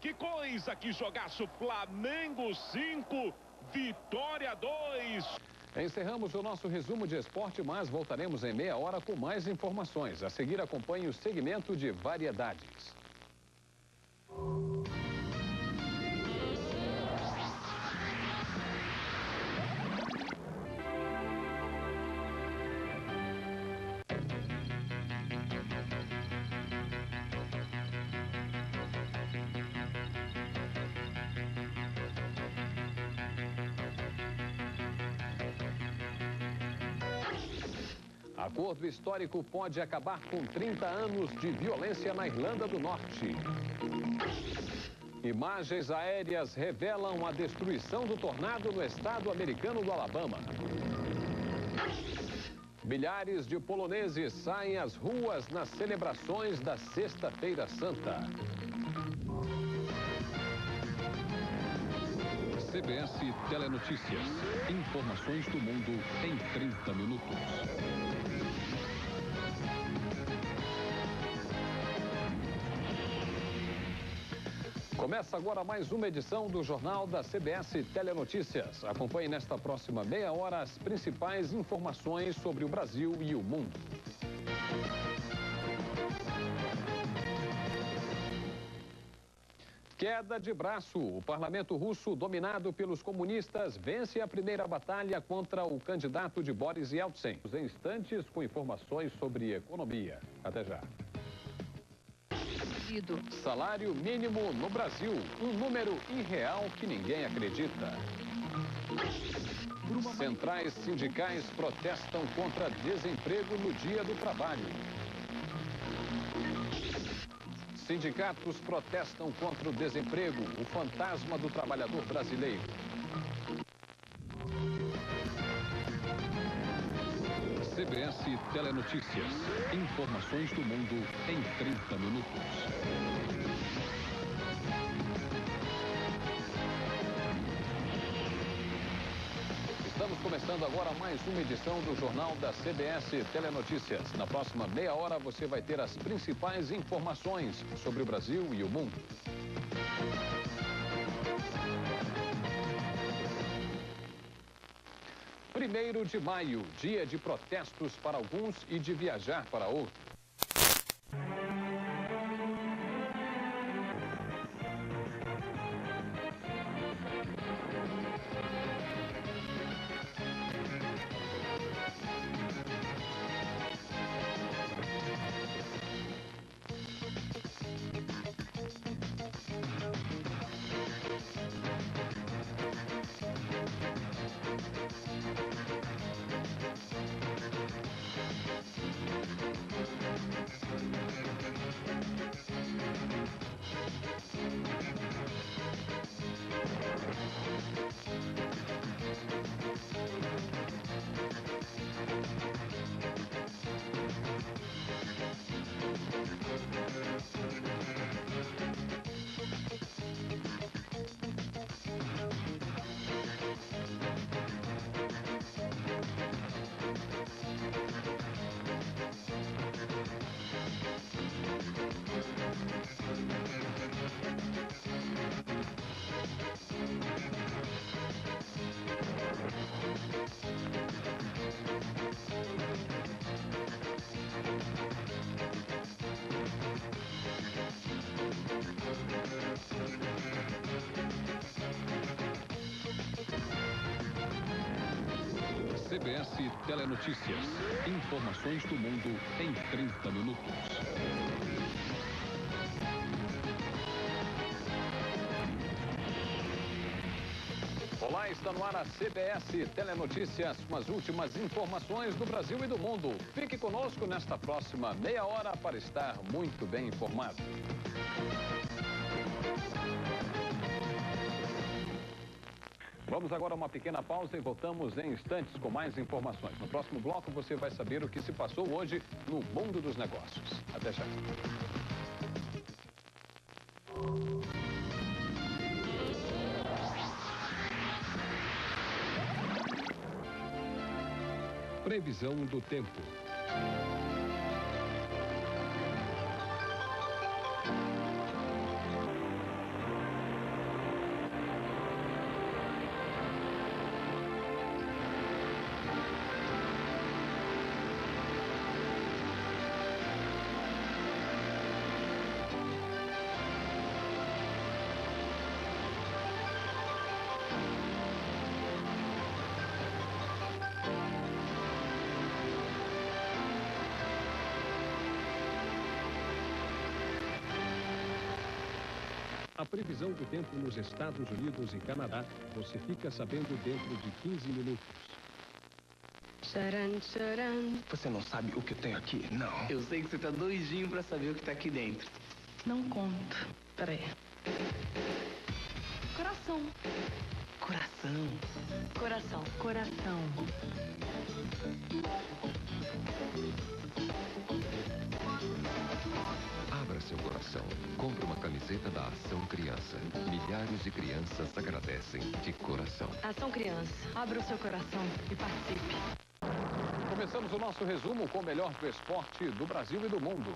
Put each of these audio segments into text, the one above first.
Que coisa, que jogaço. Flamengo 5, Vitória 2. Encerramos o nosso resumo de esporte, mas voltaremos em meia hora com mais informações. A seguir, acompanhe o segmento de variedades. Acordo histórico pode acabar com 30 anos de violência na Irlanda do Norte. Imagens aéreas revelam a destruição do tornado no estado americano do Alabama. Milhares de poloneses saem às ruas nas celebrações da Sexta-feira Santa. CBS Telenotícias. Informações do mundo em 30 minutos. Começa agora mais uma edição do Jornal da CBS Telenotícias. Acompanhe nesta próxima meia hora as principais informações sobre o Brasil e o mundo. Queda de braço. O parlamento russo, dominado pelos comunistas, vence a primeira batalha contra o candidato de Boris Yeltsin. Em instantes, com informações sobre economia. Até já. Salário mínimo no Brasil, um número irreal que ninguém acredita. Centrais sindicais protestam contra desemprego no Dia do Trabalho. Sindicatos protestam contra o desemprego, o fantasma do trabalhador brasileiro. CBS Telenotícias. Informações do mundo em 30 minutos. Estamos começando agora mais uma edição do Jornal da CBS Telenotícias. Na próxima meia hora você vai ter as principais informações sobre o Brasil e o mundo. Primeiro de maio, dia de protestos para alguns e de viajar para outros. CBS Telenotícias. Informações do mundo em 30 minutos. Olá, está no ar a CBS Telenotícias com as últimas informações do Brasil e do mundo. Fique conosco nesta próxima meia hora para estar muito bem informado. Vamos agora a uma pequena pausa e voltamos em instantes com mais informações. No próximo bloco você vai saber o que se passou hoje no mundo dos negócios. Até já. Previsão do tempo. previsão do tempo nos Estados Unidos e Canadá, você fica sabendo dentro de 15 minutos. Tcharam, tcharam. Você não sabe o que eu tenho aqui, não? Eu sei que você tá doidinho pra saber o que tá aqui dentro. Não conto. Peraí. Coração. Coração. Coração. Coração. Abra seu coração. Compre uma camiseta da Ação Criança. Milhares de crianças agradecem de coração. Ação Criança. Abra o seu coração e participe. Começamos o nosso resumo com o melhor do esporte do Brasil e do mundo.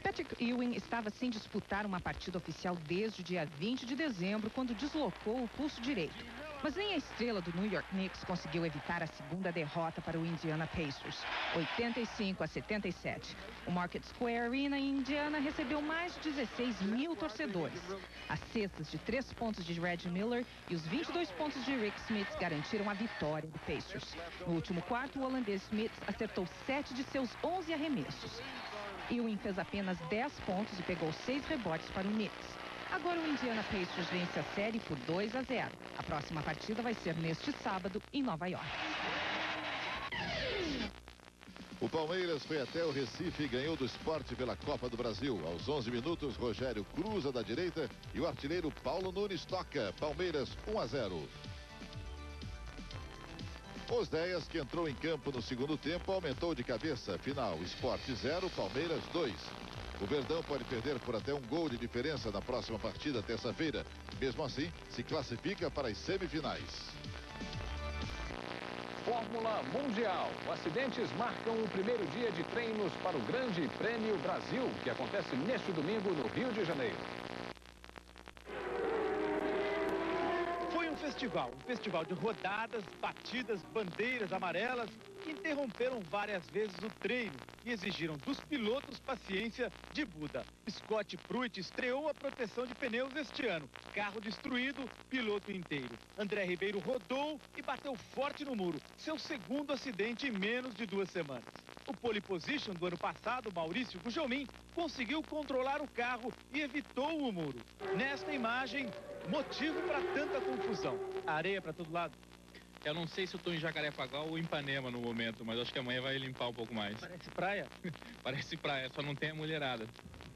Patrick Ewing estava sem disputar uma partida oficial desde o dia 20 de dezembro, quando deslocou o pulso direito. Mas nem a estrela do New York Knicks conseguiu evitar a segunda derrota para o Indiana Pacers, 85-77. O Market Square Arena em Indiana recebeu mais de 16 mil torcedores. As cestas de 3 pontos de Reggie Miller e os 22 pontos de Rick Smith garantiram a vitória do Pacers. No último quarto, o holandês Smith acertou 7 de seus 11 arremessos. Ewing fez apenas 10 pontos e pegou 6 rebotes para o Knicks. Agora o Indiana Pacers vence a série por 2-0. A próxima partida vai ser neste sábado em Nova York. O Palmeiras foi até o Recife e ganhou do Sport pela Copa do Brasil. Aos 11 minutos, Rogério cruza da direita e o artilheiro Paulo Nunes toca. Palmeiras 1-0. Osdeias, que entrou em campo no segundo tempo, aumentou de cabeça. Final, Sport 0, Palmeiras 2. O Verdão pode perder por até um gol de diferença na próxima partida, terça-feira. Mesmo assim, se classifica para as semifinais. Fórmula Mundial. Acidentes marcam o primeiro dia de treinos para o Grande Prêmio Brasil, que acontece neste domingo no Rio de Janeiro. Foi um festival de rodadas, batidas, bandeiras amarelas que interromperam várias vezes o treino e exigiram dos pilotos paciência de Buda. Scott Pruitt estreou a proteção de pneus este ano. Carro destruído, piloto inteiro. André Ribeiro rodou e bateu forte no muro. Seu segundo acidente em menos de 2 semanas. O pole position do ano passado, Maurício Gugelmin, conseguiu controlar o carro e evitou o muro. Nesta imagem, motivo para tanta confusão. Areia para todo lado. Eu não sei se eu estou em Jacarepaguá ou em Ipanema no momento, mas acho que amanhã vai limpar um pouco mais. Parece praia? Parece praia, só não tem a mulherada.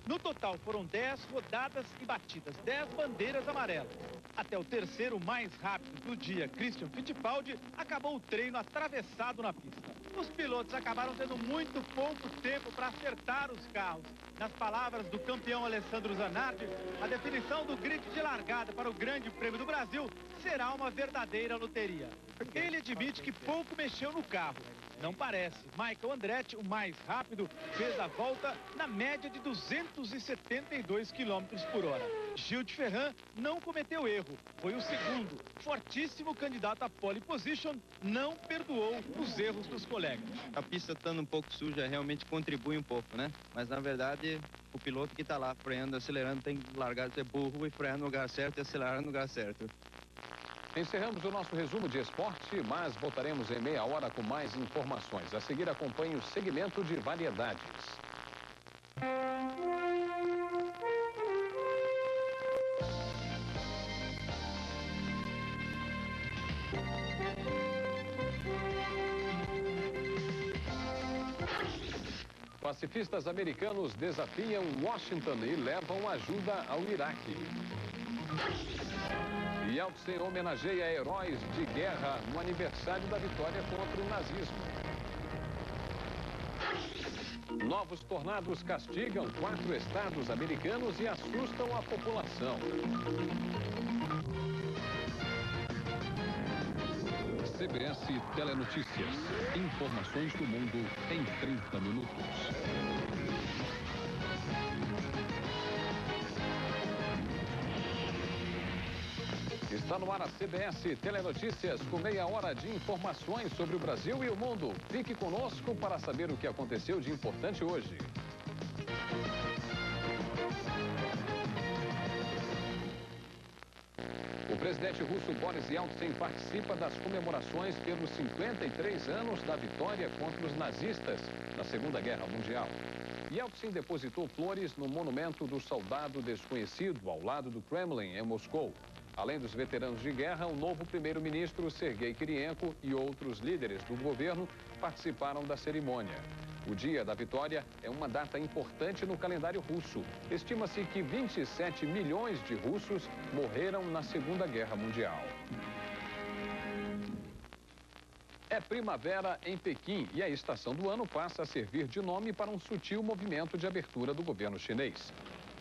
No total foram 10 rodadas e batidas, 10 bandeiras amarelas. Até o terceiro mais rápido do dia, Christian Fittipaldi, acabou o treino atravessado na pista. Os pilotos acabaram tendo muito pouco tempo para acertar os carros. Nas palavras do campeão Alessandro Zanardi, a definição do grid de largada para o Grande Prêmio do Brasil será uma verdadeira loteria. Ele admite que pouco mexeu no carro. Não parece. Michael Andretti, o mais rápido, fez a volta na média de 272 km por hora. Gil de Ferran não cometeu erro. Foi o segundo. Fortíssimo candidato a pole position, não perdoou os erros dos colegas. A pista estando um pouco suja realmente contribui um pouco, né? Mas na verdade, o piloto que está lá freando, acelerando, tem que largar de ser burro e frear no lugar certo e acelerar no lugar certo. Encerramos o nosso resumo de esporte, mas voltaremos em meia hora com mais informações. A seguir, acompanhe o segmento de variedades. Pacifistas americanos desafiam Washington e levam ajuda ao Iraque. Yeltsin homenageia heróis de guerra no aniversário da vitória contra o nazismo. Novos tornados castigam 4 estados americanos e assustam a população. CBS Telenotícias. Informações do mundo em 30 minutos. Está no ar a CBS Telenotícias, com meia hora de informações sobre o Brasil e o mundo. Fique conosco para saber o que aconteceu de importante hoje. O presidente russo Boris Yeltsin participa das comemorações pelos 53 anos da vitória contra os nazistas na Segunda Guerra Mundial. Yeltsin depositou flores no monumento do soldado desconhecido ao lado do Kremlin, em Moscou. Além dos veteranos de guerra, o novo primeiro-ministro Sergei Kirienko e outros líderes do governo participaram da cerimônia. O Dia da Vitória é uma data importante no calendário russo. Estima-se que 27 milhões de russos morreram na Segunda Guerra Mundial. É primavera em Pequim e a estação do ano passa a servir de nome para um sutil movimento de abertura do governo chinês.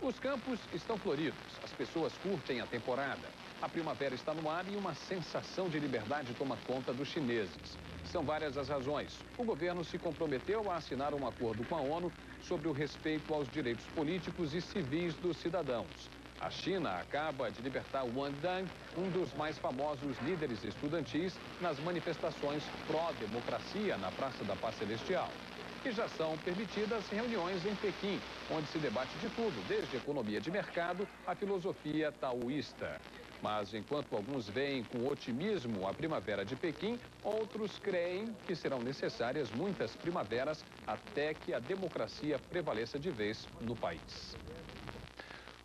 Os campos estão floridos, as pessoas curtem a temporada. A primavera está no ar e uma sensação de liberdade toma conta dos chineses. São várias as razões. O governo se comprometeu a assinar um acordo com a ONU sobre o respeito aos direitos políticos e civis dos cidadãos. A China acaba de libertar Wang Dan, um dos mais famosos líderes estudantis, nas manifestações pró-democracia na Praça da Paz Celestial. E já são permitidas reuniões em Pequim, onde se debate de tudo, desde economia de mercado à filosofia taoísta. Mas enquanto alguns veem com otimismo a primavera de Pequim, outros creem que serão necessárias muitas primaveras até que a democracia prevaleça de vez no país.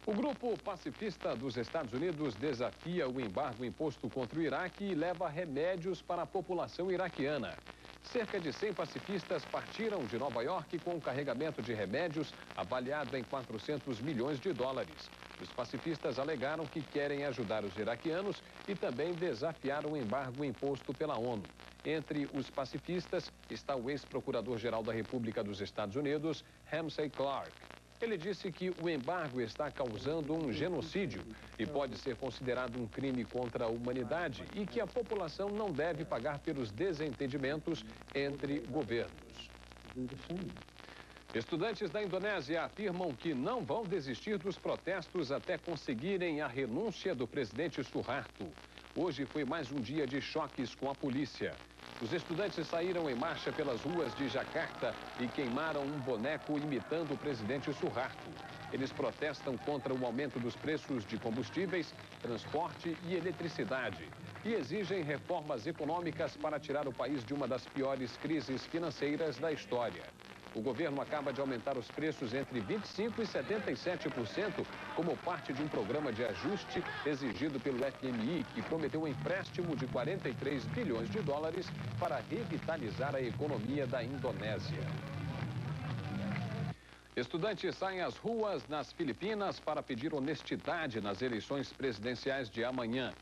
O grupo pacifista dos Estados Unidos desafia o embargo imposto contra o Iraque e leva remédios para a população iraquiana. Cerca de 100 pacifistas partiram de Nova York com um carregamento de remédios avaliado em 400 milhões de dólares. Os pacifistas alegaram que querem ajudar os iraquianos e também desafiaram o embargo imposto pela ONU. Entre os pacifistas está o ex-procurador-geral da República dos Estados Unidos, Ramsey Clark. Ele disse que o embargo está causando um genocídio e pode ser considerado um crime contra a humanidade e que a população não deve pagar pelos desentendimentos entre governos. Estudantes da Indonésia afirmam que não vão desistir dos protestos até conseguirem a renúncia do presidente Suharto. Hoje foi mais um dia de choques com a polícia. Os estudantes saíram em marcha pelas ruas de Jacarta e queimaram um boneco imitando o presidente Suharto. Eles protestam contra o aumento dos preços de combustíveis, transporte e eletricidade e exigem reformas econômicas para tirar o país de uma das piores crises financeiras da história. O governo acaba de aumentar os preços entre 25% e 77% como parte de um programa de ajuste exigido pelo FMI, que prometeu um empréstimo de 43 bilhões de dólares para revitalizar a economia da Indonésia. Estudantes saem às ruas nas Filipinas para pedir honestidade nas eleições presidenciais de amanhã.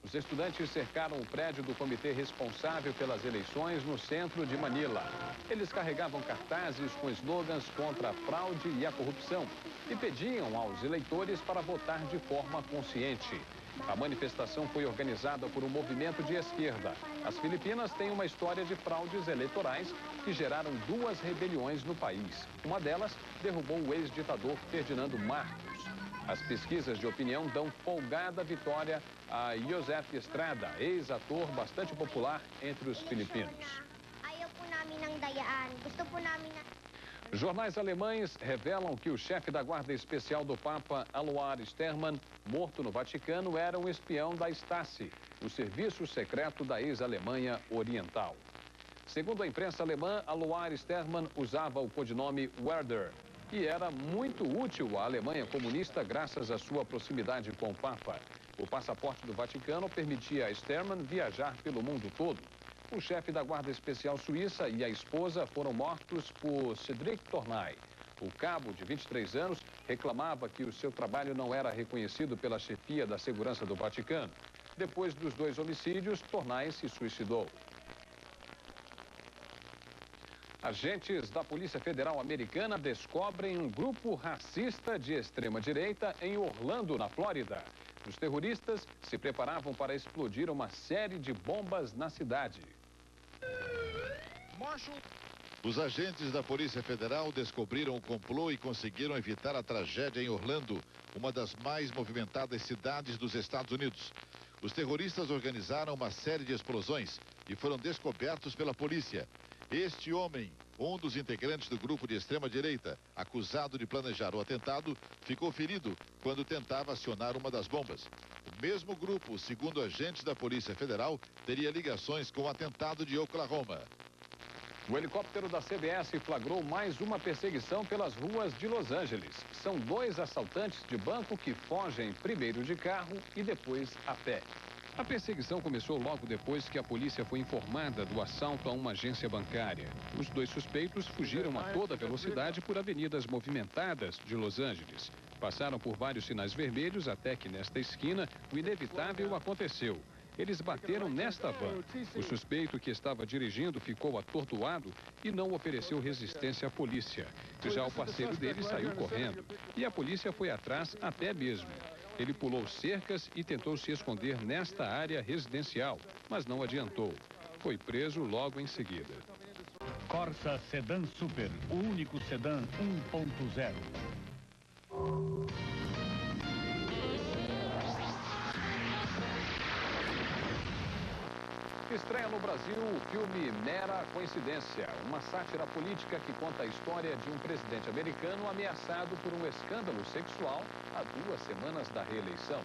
Os estudantes cercaram o prédio do comitê responsável pelas eleições no centro de Manila. Eles carregavam cartazes com slogans contra a fraude e a corrupção e pediam aos eleitores para votar de forma consciente. A manifestação foi organizada por um movimento de esquerda. As Filipinas têm uma história de fraudes eleitorais que geraram 2 rebeliões no país. Uma delas derrubou o ex-ditador Ferdinando Marcos. As pesquisas de opinião dão folgada vitória a Joseph Estrada, ex-ator bastante popular entre os filipinos. Jornais alemães revelam que o chefe da Guarda Especial do Papa, Alois Stermann, morto no Vaticano, era um espião da Stasi, o serviço secreto da ex-Alemanha Oriental. Segundo a imprensa alemã, Alois Stermann usava o codinome Werder e era muito útil à Alemanha comunista graças à sua proximidade com o Papa. O passaporte do Vaticano permitia a Stermann viajar pelo mundo todo. O chefe da Guarda Especial Suíça e a esposa foram mortos por Cédric Tornay. O cabo, de 23 anos, reclamava que o seu trabalho não era reconhecido pela chefia da segurança do Vaticano. Depois dos 2 homicídios, Tornay se suicidou. Agentes da Polícia Federal Americana descobrem um grupo racista de extrema-direita em Orlando, na Flórida. Os terroristas se preparavam para explodir uma série de bombas na cidade. Os agentes da Polícia Federal descobriram o complô e conseguiram evitar a tragédia em Orlando, uma das mais movimentadas cidades dos Estados Unidos. Os terroristas organizaram uma série de explosões e foram descobertos pela polícia. Este homem, um dos integrantes do grupo de extrema-direita, acusado de planejar o atentado, ficou ferido quando tentava acionar uma das bombas. O mesmo grupo, segundo agentes da Polícia Federal, teria ligações com o atentado de Oklahoma. O helicóptero da CBS flagrou mais uma perseguição pelas ruas de Los Angeles. São 2 assaltantes de banco que fogem primeiro de carro e depois a pé. A perseguição começou logo depois que a polícia foi informada do assalto a uma agência bancária. Os 2 suspeitos fugiram a toda velocidade por avenidas movimentadas de Los Angeles. Passaram por vários sinais vermelhos até que nesta esquina o inevitável aconteceu. Eles bateram nesta van. O suspeito que estava dirigindo ficou atordoado e não ofereceu resistência à polícia. Já o parceiro dele saiu correndo e a polícia foi atrás a pé mesmo. Ele pulou cercas e tentou se esconder nesta área residencial, mas não adiantou. Foi preso logo em seguida. Corsa Sedan Super, o único sedã 1.0. Estreia no Brasil o filme Mera Coincidência, uma sátira política que conta a história de um presidente americano ameaçado por um escândalo sexual há 2 semanas da reeleição.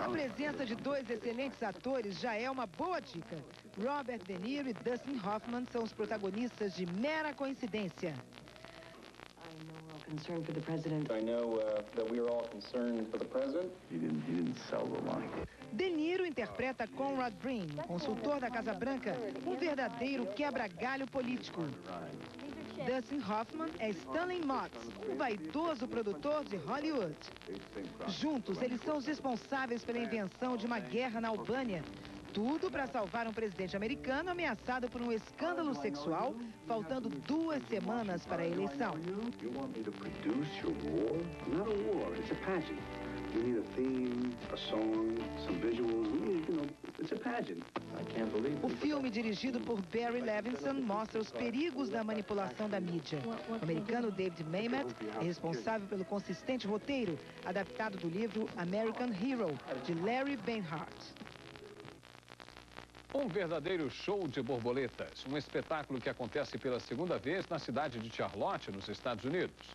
A presença de 2 excelentes atores já é uma boa dica. Robert De Niro e Dustin Hoffman são os protagonistas de Mera Coincidência. Concern for the president. I know that we are all concerned for the president. He didn't sell the line. De Niro interpreta Conrad Breen, consultor da Casa Branca, um verdadeiro quebra-galho político. Dustin Hoffman é Stanley Motz, um vaidoso produtor de Hollywood. Juntos, eles são os responsáveis pela invenção de uma guerra na Albânia. Tudo para salvar um presidente americano ameaçado por um escândalo sexual, faltando 2 semanas para a eleição. O filme, dirigido por Barry Levinson, mostra os perigos da manipulação da mídia. O americano David Mamet é responsável pelo consistente roteiro, adaptado do livro American Hero, de Larry Beinhardt. Um verdadeiro show de borboletas, um espetáculo que acontece pela 2ª vez na cidade de Charlotte, nos Estados Unidos.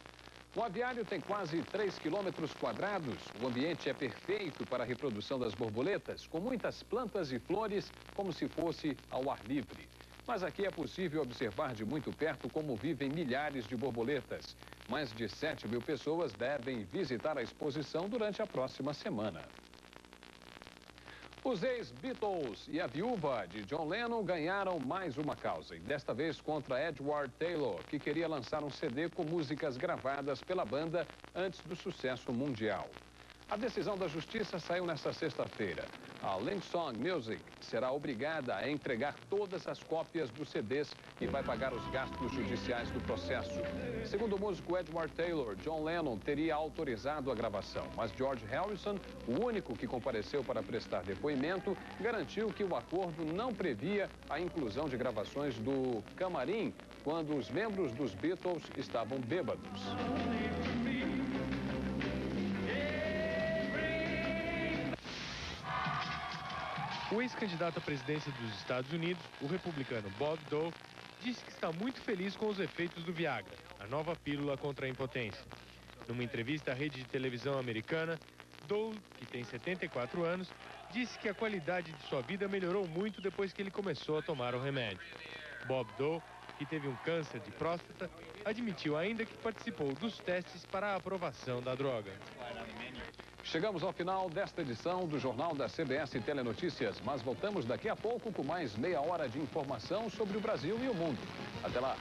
O aviário tem quase 3 quilômetros quadrados. O ambiente é perfeito para a reprodução das borboletas, com muitas plantas e flores, como se fosse ao ar livre. Mas aqui é possível observar de muito perto como vivem milhares de borboletas. Mais de 7.000 pessoas devem visitar a exposição durante a próxima semana. Os ex-Beatles e a viúva de John Lennon ganharam mais uma causa, e desta vez contra Edward Taylor, que queria lançar um CD com músicas gravadas pela banda antes do sucesso mundial. A decisão da justiça saiu nesta sexta-feira. A Lingsong Music será obrigada a entregar todas as cópias dos CDs e vai pagar os gastos judiciais do processo. Segundo o músico Edward Taylor, John Lennon teria autorizado a gravação, mas George Harrison, o único que compareceu para prestar depoimento, garantiu que o acordo não previa a inclusão de gravações do camarim quando os membros dos Beatles estavam bêbados. O ex-candidato à presidência dos Estados Unidos, o republicano Bob Dole, disse que está muito feliz com os efeitos do Viagra, a nova pílula contra a impotência. Numa entrevista à rede de televisão americana, Dole, que tem 74 anos, disse que a qualidade de sua vida melhorou muito depois que ele começou a tomar o remédio. Bob Dole, que teve um câncer de próstata, admitiu ainda que participou dos testes para a aprovação da droga. Chegamos ao final desta edição do Jornal da CBS Telenotícias, mas voltamos daqui a pouco com mais meia hora de informação sobre o Brasil e o mundo. Até lá!